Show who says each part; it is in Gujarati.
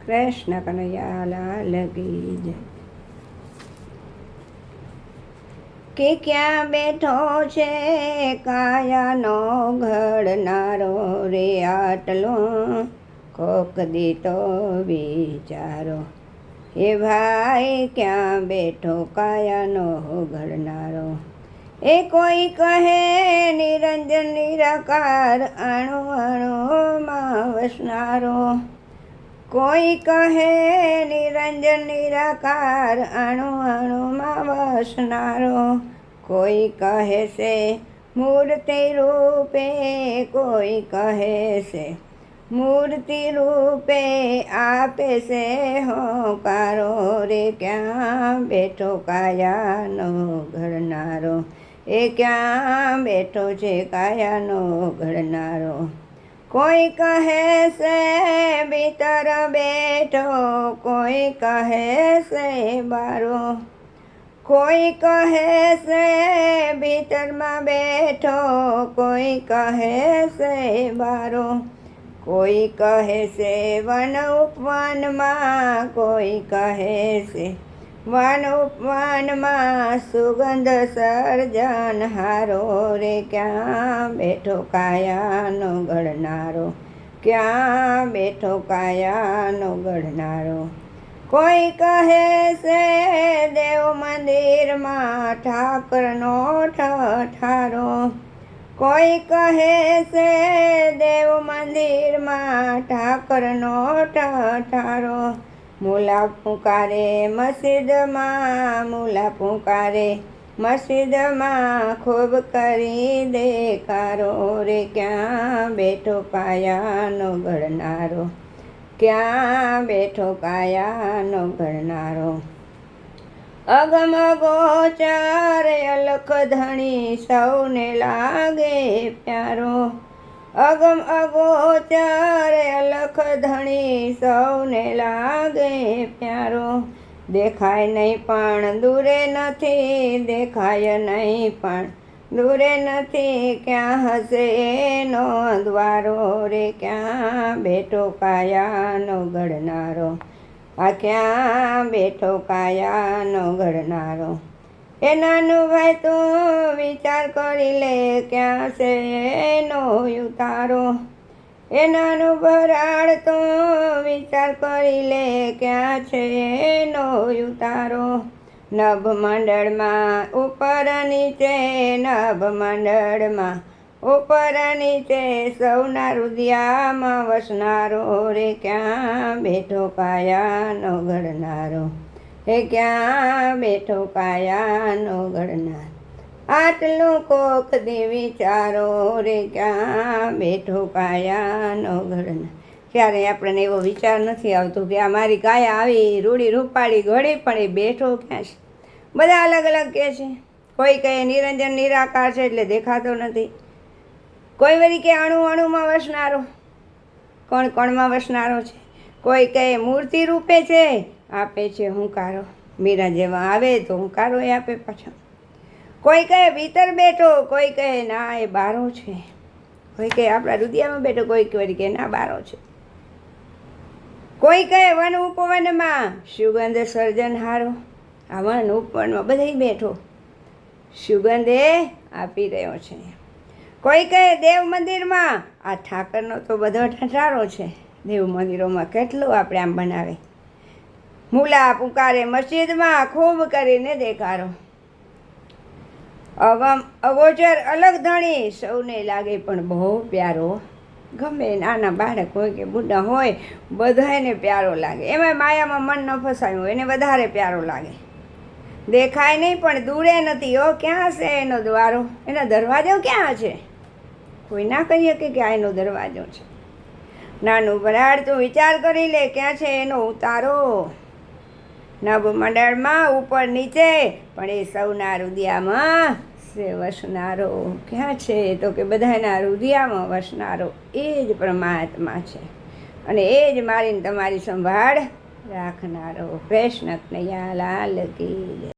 Speaker 1: કૃષ્ણ કનૈયા લાલ કી જય। કે ક્યાં બેઠો છે કાયાનો ઘડનારો રે આટલો કોક દી તો વિચારો। હે ભાઈ ક્યાં બેઠો કાયાનો ઘડનારો। એ કોઈ કહે નિરંજન નિરાકાર અણુ અણુમાં વસનારો। કોઈ કહે નિરંજન નિરાકાર અણુ અણુમાં વસનારો। કોઈ કહે છે મૂર્તિ રૂપે કોઈ કહે છે મૂર્તિ રૂપે આપે છે હોકારો રે ક્યાં બેઠો કાયાનો ઘડનારો। એ ક્યાં બેઠો છે કાયાનો ઘડનારો। કોઈ કહે છે ભીતર બેઠો કોઈ કહે છે બારો। કોઈ કહે છે ભીતરમાં બેઠો કોઈ કહે છે બારો। કોઈ કહે છે વન ઉપવનમાં કોઈ કહે છે વન ઉપવનમાં સુગંધ સર્જનહારો રે ક્યાં બેઠો કાયાનો ઘડનારો। ક્યાં બેઠો કાયાનો ઘડનારો। કોઈ કહે છે દેવ મંદિરમાં ઠાકરનો ઠઠારો। કોઈ કહે છે દેવ મંદિરમાં ઠાકરનો ઠઠારો। મુલા પુકારે મસ્જિદમાં મુલા પુકારે મસ્જિદમાં ખૂબ કરી દેખારો રે ક્યાં બેઠો કાયાનો ઘડનારો। ક્યાં બેઠો કાયાનો ઘડનારો। અગમ ગોચર અલખ ધણી સૌને લાગે પ્યારો। અગમ અગોચર અલખ ધણી સૌને લાગે પ્યારો। દેખાય નહીં પણ દૂરે નથી દેખાય નહીં પણ દૂરે નથી ક્યાં હશે એનો દ્વારો રે ક્યાં બેઠો કાયાનો ઘડનારો। આ ક્યાં બેઠો કાયાનો ઘડનારો। એ નાનું ભાઈ તું વિચાર કરી લે ક્યાં છે એનો ઉતારો। એ નાનું ભરાડ તું વિચાર કરી લે ક્યાં છે એનો ઉતારો। નભ મંડળમાં ઉપર નીચે નભ મંડળમાં ઉપર નીચે સૌના રુદિયામાં વસનારો રે ક્યાં બેઠો કાયાનો ઘડનારો। હે ક્યાં બેઠો કાયાનો ઘડનારો। આટલું કોક દી વિચારો રે ક્યાં બેઠો કાયાનો ઘડનારો। ક્યારે આપણને એવો વિચાર નથી આવતો કે આ મારી કાયા આવી રૂડી રૂપાળી ઘડી પણ એ બેઠો ક્યાં છે। બધા અલગ અલગ કહે છે। કોઈ કહે નિરંજન નિરાકાર છે એટલે દેખાતો નથી। કોઈ વળી કે અણુ અણુમાં વસનારો કણ કણમાં વસનારો છે। કોઈ કહે મૂર્તિ રૂપે છે આપે છે હુંકારો। મીરા જેવા આવે તો હુંકારો એ આપે પાછો। કોઈ કહે ભીતર બેઠો કોઈ કહે ના એ બારો છે। કોઈ કહે આપણા રુદિયામાં બેઠો કોઈ વળી કે ના બારો છે। કોઈ કહે વન ઉપવનમાં સુગંધ સર્જનહારો। આ વન ઉપવનમાં બધે બેઠો સુગંધ એ આપી રહ્યો છે। કોઈ કહે દેવ મંદિરમાં આ ઠાકરનો તો બધો ઠઠારો છે। દેવ મંદિરોમાં કેટલું આપણે આમ બનાવે। મુલા પુકારે મસ્જિદમાં ખૂબ કરીને દેખાડો। અગમ અગોચર અલગ ધણી સૌને લાગે પણ બહુ પ્યારો। ગમે નાના બાળક હોય કે બુઢા હોય બધાને પ્યારો લાગે। એમાં માયામાં મન ન ફસાયું હોય એને વધારે પ્યારો લાગે। દેખાય નહીં પણ દૂરે નથી ઓ ક્યાં છે એનો દ્વારો। એનો દરવાજો ક્યાં છે કોઈ ના કહી શકે કે આ એનો દરવાજો છે। નાનું ભરાડ તું વિચાર કરી લે ક્યાં છે એનો ઉતારો। નભ મંડળમાં ઉપર નીચે પણ એ સૌના રુદિયામાં છે વસનારો। ક્યાં છે તો કે બધાના રુદિયામાં વસનારો એ જ પરમાત્મા છે અને એ જ મારીને તમારી સંભાળ રાખનારો। કૃષ્ણ કનૈયા લાલ કી જય।